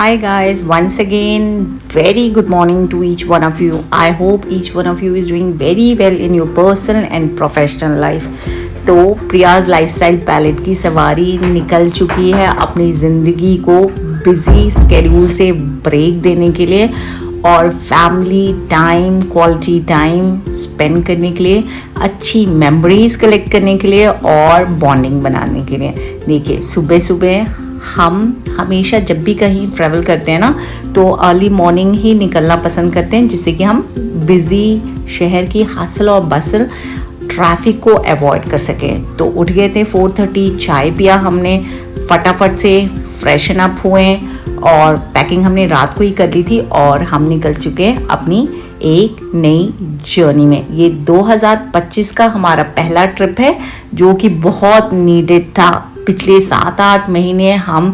Hi guys, once again, very good morning to each one of you. I hope each one of you is doing very well in your personal and professional life. तो Priya's lifestyle palette की सवारी निकल चुकी है अपनी ज़िंदगी को busy schedule से ब्रेक देने के लिए और family time, quality time spend करने के लिए, अच्छी मेमोरीज कलेक्ट करने के लिए और बॉन्डिंग बनाने के लिए। देखिए, सुबह सुबह हम हमेशा जब भी कहीं ट्रैवल करते हैं ना, तो अर्ली मॉर्निंग ही निकलना पसंद करते हैं, जिससे कि हम बिज़ी शहर की हसल और बसल ट्रैफिक को अवॉइड कर सकें। तो उठ गए थे 4:30, चाय पिया हमने, फटाफट से फ्रेशन अप हुए और पैकिंग हमने रात को ही कर ली थी और हम निकल चुके हैं अपनी एक नई जर्नी में। ये 2025 का हमारा पहला ट्रिप है जो कि बहुत नीडेड था। पिछले 7-8 महीने हम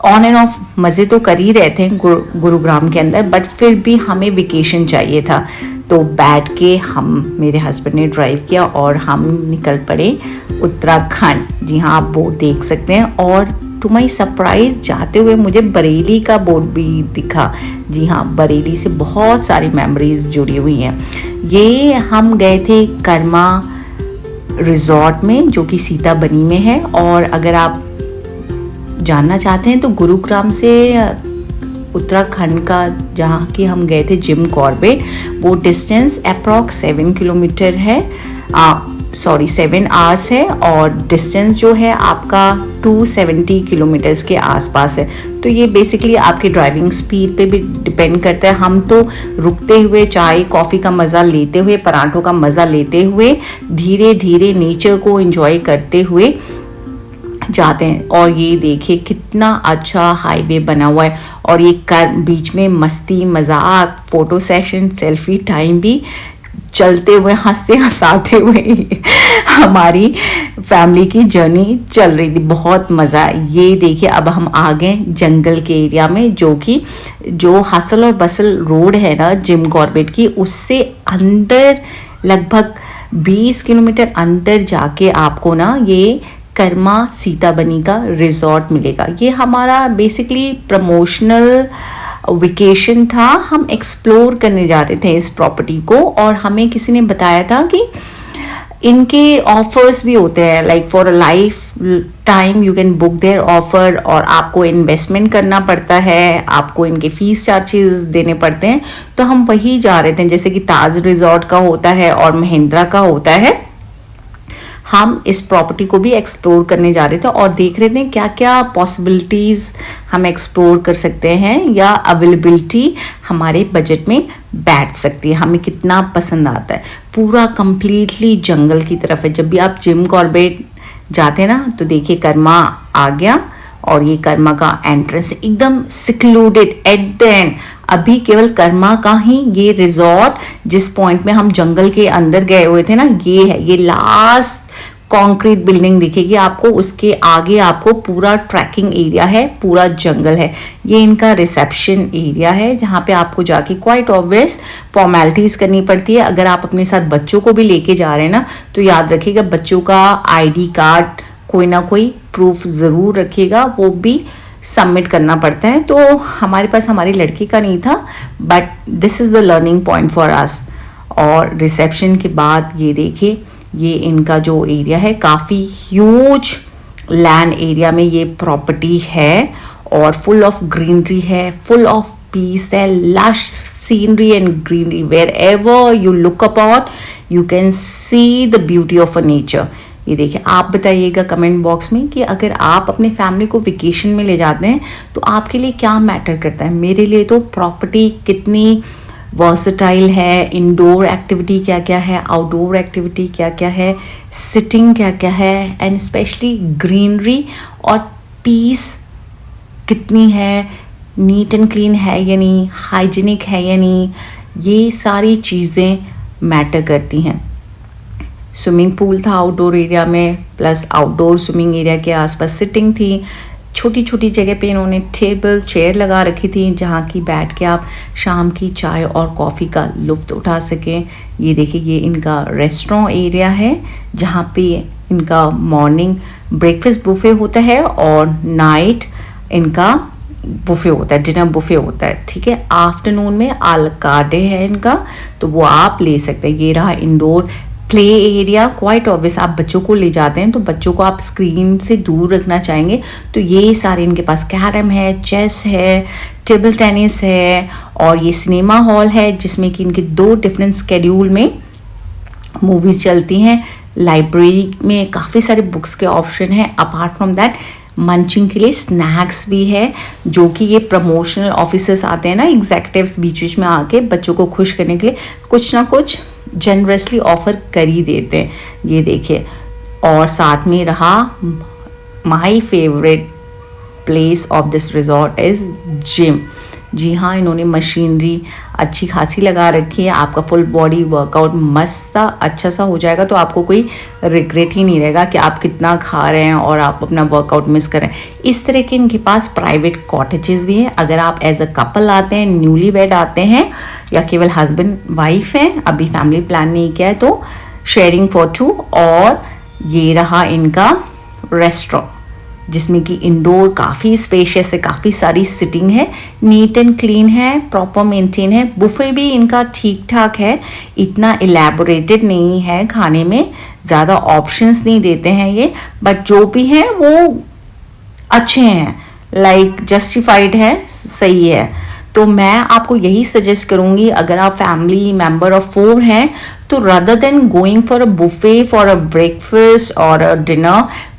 ऑन एंड ऑफ मज़े तो कर ही रहे थे गुरुग्राम के अंदर, बट फिर भी हमें वेकेशन चाहिए था। तो बैठ के मेरे हस्बैंड ने ड्राइव किया और हम निकल पड़े उत्तराखंड। जी हाँ, आप बोर्ड देख सकते हैं और टू माई सरप्राइज जाते हुए मुझे बरेली का बोर्ड भी दिखा। जी हाँ, बरेली से बहुत सारी मेमोरीज जुड़ी हुई हैं। ये हम गए थे कर्मा रिजॉर्ट में जो कि सीताबनी में है, और अगर आप जानना चाहते हैं तो गुरुग्राम से उत्तराखंड का जहाँ कि हम गए थे जिम कॉर्बेट, वो डिस्टेंस अप्रॉक्स 7 किलोमीटर है, 7 आवर्स है, और डिस्टेंस जो है आपका 270 किलोमीटर्स के आसपास है। तो ये बेसिकली आपकी ड्राइविंग स्पीड पे भी डिपेंड करता है। हम तो रुकते हुए चाय कॉफ़ी का मज़ा लेते हुए, पराठों का मज़ा लेते हुए, धीरे धीरे नेचर को एंजॉय करते हुए जाते हैं। और ये देखिए कितना अच्छा हाईवे बना हुआ है, और ये बीच में मस्ती मजाक फोटो सेशन सेल्फी टाइम भी चलते हुए, हंसते हंसाते हुए हमारी फैमिली की जर्नी चल रही थी। बहुत मज़ा। ये देखिए, अब हम आ गए जंगल के एरिया में, जो हसल और बसल रोड है ना जिम कॉर्बेट की, उससे अंदर लगभग 20 किलोमीटर अंदर जाके आपको ना ये कर्मा सीताबनी का रिजॉर्ट मिलेगा। ये हमारा बेसिकली प्रमोशनल वेकेशन था। हम एक्सप्लोर करने जा रहे थे इस प्रॉपर्टी को, और हमें किसी ने बताया था कि इनके ऑफर्स भी होते हैं, like for a life time you can book their offer, और आपको इन्वेस्टमेंट करना पड़ता है, आपको इनके फीस चार्जेस देने पड़ते हैं। तो हम वही जा रहे थे, जैसे कि ताज रिजॉर्ट का होता है और महिंद्रा का होता है। हम इस प्रॉपर्टी को भी एक्सप्लोर करने जा रहे थे और देख रहे थे क्या क्या पॉसिबिलिटीज़ हम एक्सप्लोर कर सकते हैं, या अवेलेबिलिटी हमारे बजट में बैठ सकती है, हमें कितना पसंद आता है। पूरा कंप्लीटली जंगल की तरफ है। जब भी आप जिम कॉर्बेट जाते हैं ना, तो देखिए कर्मा आ गया, और ये कर्मा का एंट्रेंस एकदम सिक्लूडेड एट द एंड। अभी केवल कर्मा का ही ये रिजॉर्ट, जिस पॉइंट में हम जंगल के अंदर गए हुए थे ना, ये है। ये लास्ट कंक्रीट बिल्डिंग दिखेगी आपको, उसके आगे आपको पूरा ट्रैकिंग एरिया है, पूरा जंगल है। ये इनका रिसेप्शन एरिया है, जहाँ पे आपको जाके क्वाइट ऑब्वियस फॉर्मेलिटीज़ करनी पड़ती है। अगर आप अपने साथ बच्चों को भी लेके जा रहे हैं ना, तो याद रखिएगा बच्चों का ID कार्ड, कोई ना कोई प्रूफ ज़रूर रखिएगा, वो भी सबमिट करना पड़ता है। तो हमारे पास हमारी लड़की का नहीं था, but this is the learning point for us. और रिसेप्शन के बाद ये देखिए, ये इनका जो एरिया है, काफ़ी ह्यूज लैंड एरिया में ये प्रॉपर्टी है, और फुल ऑफ ग्रीनरी है, फुल ऑफ पीस है, lush scenery and greenery. Wherever you look upon you can see the beauty of a nature. ये देखिए, आप बताइएगा कमेंट बॉक्स में कि अगर आप अपने फैमिली को वेकेशन में ले जाते हैं तो आपके लिए क्या मैटर करता है। मेरे लिए तो प्रॉपर्टी कितनी वर्सटाइल है, इंडोर एक्टिविटी क्या क्या है, आउटडोर एक्टिविटी क्या क्या है, सिटिंग क्या क्या है, एंड स्पेशली ग्रीनरी और पीस कितनी है, नीट एंड क्लीन है या नहीं, हाइजीनिक है या नहीं, ये सारी चीज़ें मैटर करती हैं। स्विमिंग पूल था आउटडोर एरिया में, प्लस आउटडोर स्विमिंग एरिया के आसपास सिटिंग थी। छोटी छोटी जगह पे इन्होंने टेबल चेयर लगा रखी थी, जहाँ की बैठ के आप शाम की चाय और कॉफ़ी का लुत्फ़ उठा सकें। ये देखिए, ये इनका रेस्टोरेंट एरिया है, जहाँ पे इनका मॉर्निंग ब्रेकफास्ट बुफे होता है और नाइट इनका बुफे होता है, डिनर बुफे होता है, ठीक है। आफ्टरनून में आलकाडे है इनका, तो वो आप ले सकते हैं। ये रहा indoor play area, quite obvious आप बच्चों को ले जाते हैं तो बच्चों को आप स्क्रीन से दूर रखना चाहेंगे, तो ये सारे इनके पास कैरम है, चेस है, टेबल टेनिस है, और ये सिनेमा हॉल है जिसमें कि इनके 2 डिफरेंट स्केड्यूल में मूवीज़ चलती हैं। लाइब्रेरी में काफ़ी सारे बुक्स के ऑप्शन हैं। अपार्ट फ्रॉम दैट मंचिंग के लिए स्नैक्स भी है, जो कि ये प्रमोशनल ऑफिसर्स आते हैं ना, एग्जेक्टिव्स बीच बीच में आके बच्चों को खुश करने के लिए कुछ ना कुछ जनरसली ऑफर कर ही देते हैं, ये देखिए। और साथ में रहा my favourite place of this resort is gym. जी हाँ, इन्होंने मशीनरी अच्छी खासी लगा रखी है, आपका फुल बॉडी वर्कआउट मस्त सा अच्छा सा हो जाएगा, तो आपको कोई रिग्रेट ही नहीं रहेगा कि आप कितना खा रहे हैं और आप अपना वर्कआउट मिस कर रहे हैं। इस तरह के इनके पास प्राइवेट कॉटेजेस भी हैं। अगर आप एज अ कपल आते हैं, न्यूली वेड आते हैं, या केवल हस्बैंड वाइफ हैं, अभी फैमिली प्लान नहीं किया है, तो शेयरिंग फॉर 2। और ये रहा इनका रेस्टोरेंट जिसमें कि इंडोर काफ़ी स्पेशियस है, काफ़ी सारी सिटिंग है, नीट एंड क्लीन है, प्रॉपर मेंटेन है। बुफे भी इनका ठीक ठाक है, इतना इलेबोरेटेड नहीं है, खाने में ज़्यादा ऑप्शंस नहीं देते हैं ये, बट जो भी हैं वो अच्छे हैं, लाइक जस्टिफाइड है, सही है। तो मैं आपको यही सजेस्ट करूँगी, अगर आप फैमिली मेम्बर ऑफ 4 हैं तो rather than going for a buffet for a breakfast or a dinner,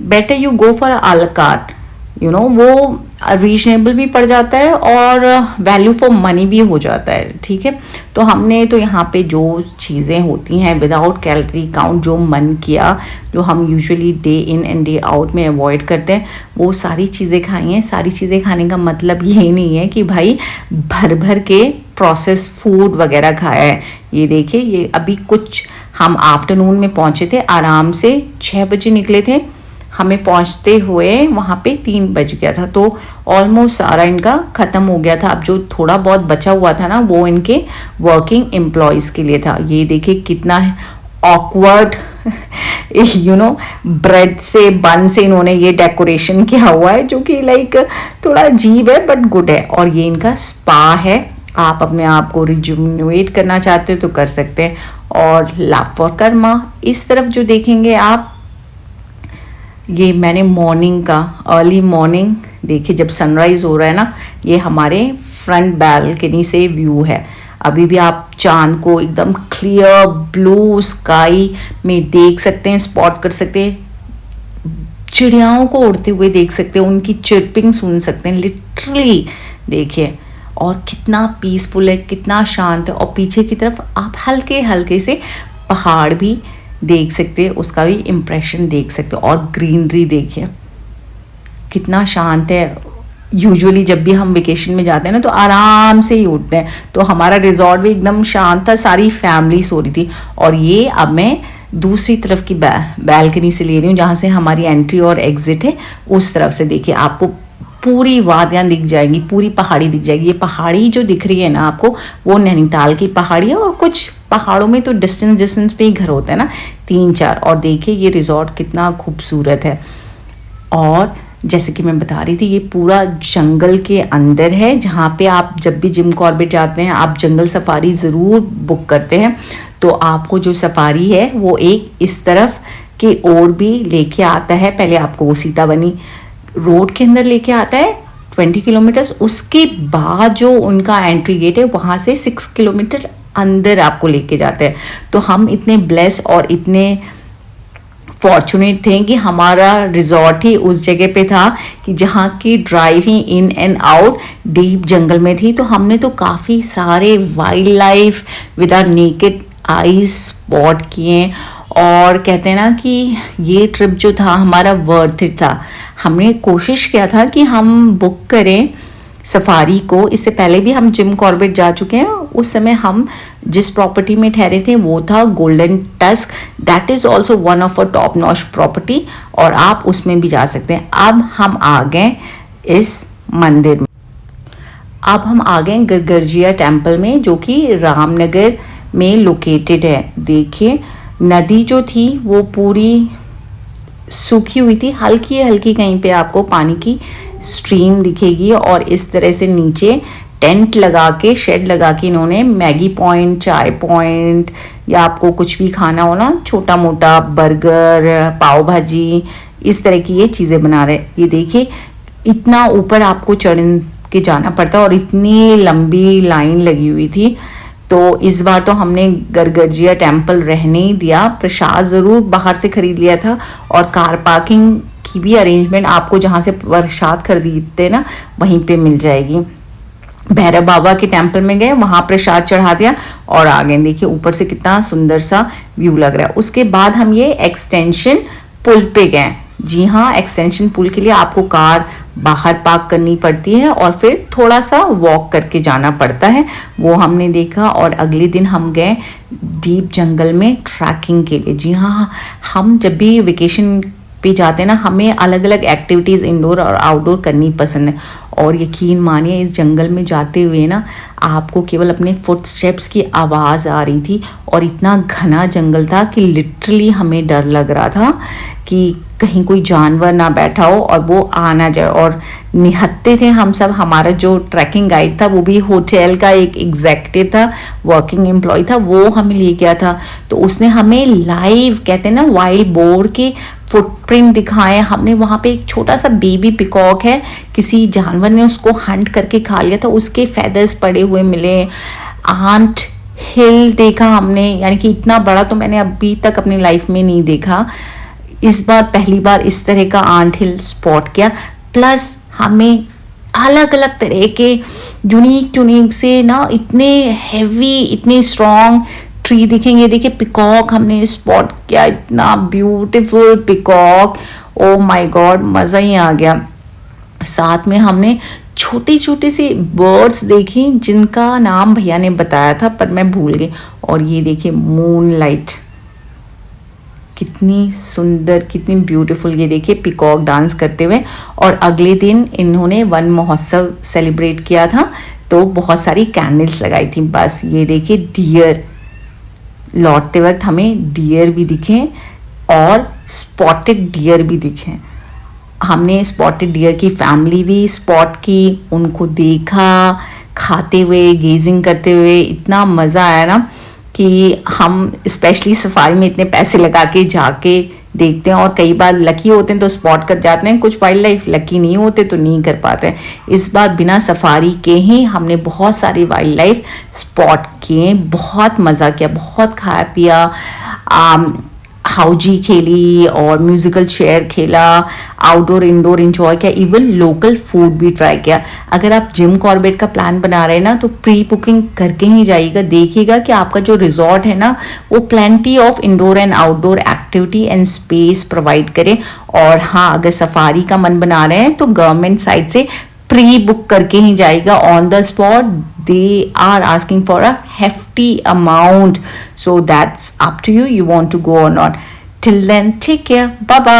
better you go for a la carte, you know, वो रीजनेबल भी पड़ जाता है और वैल्यू फॉर मनी भी हो जाता है, ठीक है। तो हमने तो यहाँ पे जो चीज़ें होती हैं विदाउट कैलोरी काउंट, जो मन किया, जो हम usually day in and day out में अवॉइड करते हैं, वो सारी चीज़ें खाई हैं। सारी चीज़ें खाने का मतलब ये नहीं है कि भाई भर भर के प्रोसेस फूड वगैरह खाया है। ये देखिए, ये अभी कुछ हम आफ्टरनून में पहुँचे थे, आराम से 6 बजे निकले थे, हमें पहुंचते हुए वहाँ पे 3 बज गया था, तो ऑलमोस्ट सारा इनका ख़त्म हो गया था। अब जो थोड़ा बहुत बचा हुआ था ना, वो इनके वर्किंग एम्प्लॉयज़ के लिए था। ये देखिए कितना ऑकवर्ड यू नो ब्रेड से बन से इन्होंने ये डेकोरेशन किया हुआ है, जो कि लाइक थोड़ा अजीब है बट गुड है। और ये इनका स्पा है, आप अपने आप को रिजुविनेट करना चाहते हो तो कर सकते हैं। और लाभ फॉर कर्मा, इस तरफ जो देखेंगे आप, ये मैंने मॉर्निंग का, अर्ली मॉर्निंग देखिए जब सनराइज़ हो रहा है ना, ये हमारे फ्रंट बैल्कनी से व्यू है। अभी भी आप चांद को एकदम क्लियर ब्लू स्काई में देख सकते हैं, स्पॉट कर सकते हैं, चिड़ियाओं को उड़ते हुए देख सकते हैं, उनकी चिरपिंग सुन सकते हैं, लिटरली देखिए। और कितना पीसफुल है, कितना शांत है। और पीछे की तरफ आप हल्के हल्के से पहाड़ भी देख सकते हैं, उसका भी इम्प्रेशन देख सकते हो। और ग्रीनरी देखिए कितना शांत है। यूजुअली जब भी हम वेकेशन में जाते हैं ना, तो आराम से ही उठते हैं, तो हमारा रिजॉर्ट भी एकदम शांत था, सारी फैमिली सो रही थी। और ये अब मैं दूसरी तरफ की बैल्कनी से ले रही हूँ, जहाँ से हमारी एंट्री और एग्जिट है, उस तरफ से देखिए आपको पूरी वादियाँ दिख जाएंगी, पूरी पहाड़ी दिख जाएगी। ये पहाड़ी जो दिख रही है ना आपको, वो नैनीताल की पहाड़ी है। और कुछ पहाड़ों में तो डिस्टेंस पे ही घर होता है ना, 3-4। और देखिए ये रिजॉर्ट कितना खूबसूरत है। और जैसे कि मैं बता रही थी, ये पूरा जंगल के अंदर है, जहाँ पे आप जब भी जिम कॉर्बेट जाते हैं, आप जंगल सफारी ज़रूर बुक करते हैं, तो आपको जो सफारी है वो एक इस तरफ के ओर भी लेके आता है। पहले आपको वो सीताबनी रोड के अंदर लेके आता है 20 किलोमीटर्स, उसके बाद जो उनका एंट्री गेट है वहाँ से 6 किलोमीटर अंदर आपको लेके जाते हैं। तो हम इतने ब्लेस और इतने फॉर्चुनेट थे कि हमारा रिजॉर्ट ही उस जगह पे था कि जहाँ की ड्राइव ही in and out deep jungle में थी। तो हमने तो काफ़ी सारे wildlife with our naked eyes spot किए। और कहते हैं ना कि ये ट्रिप जो था हमारा वर्थ इट था। हमने कोशिश किया था कि हम बुक करें सफारी को, इससे पहले भी हम जिम कॉर्बेट जा चुके हैं। उस समय हम जिस प्रॉपर्टी में ठहरे थे वो था golden tusk, that is also one of a top notch property, और आप उसमें भी जा सकते हैं। अब हम आ गए इस मंदिर में, अब हम आ गए गरगरजिया टेम्पल में, जो कि रामनगर में लोकेटेड है। देखिए नदी जो थी वो पूरी सूखी हुई थी, हल्की हल्की कहीं पे आपको पानी की स्ट्रीम दिखेगी और इस तरह से नीचे टेंट लगा के, शेड लगा के इन्होंने मैगी पॉइंट, चाय पॉइंट या आपको कुछ भी खाना हो ना, छोटा मोटा बर्गर, पाव भाजी, इस तरह की ये चीज़ें बना रहे। ये देखिए इतना ऊपर आपको चढ़ के जाना पड़ता है और इतनी लंबी लाइन लगी हुई थी। तो इस बार तो हमने गरगजिया टेम्पल रहने ही दिया, प्रसाद ज़रूर बाहर से ख़रीद लिया था और कार पार्किंग की भी अरेंजमेंट आपको जहाँ से प्रसाद खरीदते ना वहीं पे मिल जाएगी। भैरव बाबा के टेम्पल में गए, वहाँ प्रसाद चढ़ा दिया और आ गए। देखिए ऊपर से कितना सुंदर सा व्यू लग रहा है। उसके बाद हम ये एक्सटेंशन पुल पे गए। जी हाँ, एक्सटेंशन पुल के लिए आपको कार बाहर पार्क करनी पड़ती है और फिर थोड़ा सा वॉक करके जाना पड़ता है, वो हमने देखा। और अगले दिन हम गए डीप जंगल में ट्रैकिंग के लिए। जी हाँ, हम जब भी वेकेशन पे जाते हैं ना, हमें अलग अलग एक्टिविटीज़ इंडोर और आउटडोर करनी पसंद है। और यकीन मानिए इस जंगल में जाते हुए ना आपको केवल अपने फुटस्टेप्स की आवाज़ आ रही थी और इतना घना जंगल था कि लिटरली हमें डर लग रहा था कि कहीं कोई जानवर ना बैठा हो और वो आ ना जाए। और निहत्ते थे हम सब। हमारा जो ट्रैकिंग गाइड था वो भी होटल का एक एग्जेक्टिव था, वर्किंग एम्प्लॉय था, वो हमें ले गया था। तो उसने हमें लाइव, कहते हैं ना, वाइल्ड बोर के फुटप्रिंट दिखाए। हमने वहाँ पे एक छोटा सा बेबी पिकॉक है, किसी जानवर ने उसको हंट करके खा लिया था, उसके फेदर्स पड़े हुए मिले। आंट हिल देखा हमने, यानी कि इतना बड़ा तो मैंने अभी तक अपनी लाइफ में नहीं देखा। इस बार पहली बार इस तरह का आंट हिल स्पॉट किया। प्लस हमें अलग अलग तरह के यूनिक से ना इतने हैवी, इतने स्ट्रॉन्ग ट्री दिखेंगे। देखिए पिकॉक हमने स्पॉट किया, इतना beautiful peacock, oh my God, मज़ा ही आ गया। साथ में हमने छोटे छोटे से बर्ड्स देखी जिनका नाम भैया ने बताया था पर मैं भूल गई। और ये देखिए मूनलाइट, कितनी सुंदर, कितनी ब्यूटीफुल। ये देखिए पिकॉक डांस करते हुए। और अगले दिन इन्होंने वन महोत्सव सेलिब्रेट किया था तो बहुत सारी कैंडल्स लगाई थी। बस ये देखिए डियर, लौटते वक्त हमें डियर भी दिखे और स्पॉटेड डियर भी दिखे। हमने स्पॉटेड डियर की फैमिली भी स्पॉट की, उनको देखा खाते हुए, गेजिंग करते हुए। इतना मज़ा आया ना कि हम स्पेशली सफारी में इतने पैसे लगा के जाके देखते हैं और कई बार लकी होते हैं तो स्पॉट कर जाते हैं, कुछ वाइल्ड लाइफ लकी नहीं होते तो नहीं कर पाते हैं। इस बार बिना सफारी के ही हमने बहुत सारी वाइल्ड लाइफ स्पॉट किए, बहुत मज़ा किया, बहुत खाया पिया, हाउजी खेली और म्यूज़िकल चेयर खेला, आउटडोर इंडोर इंजॉय किया, इवन लोकल फूड भी ट्राई किया। अगर आप जिम कॉर्बेट का प्लान बना रहे हैं ना तो प्री बुकिंग करके ही जाइएगा। देखिएगा कि आपका जो रिजॉर्ट है ना वो plenty of indoor and outdoor activity and space provide करे। और हाँ, अगर सफारी का मन बना रहे हैं तो गवर्नमेंट साइड से प्री बुक करके ही जाएगा। On the spot they are asking for a hefty amount, so that's up to you want to go or not. Till then, take care, bye bye.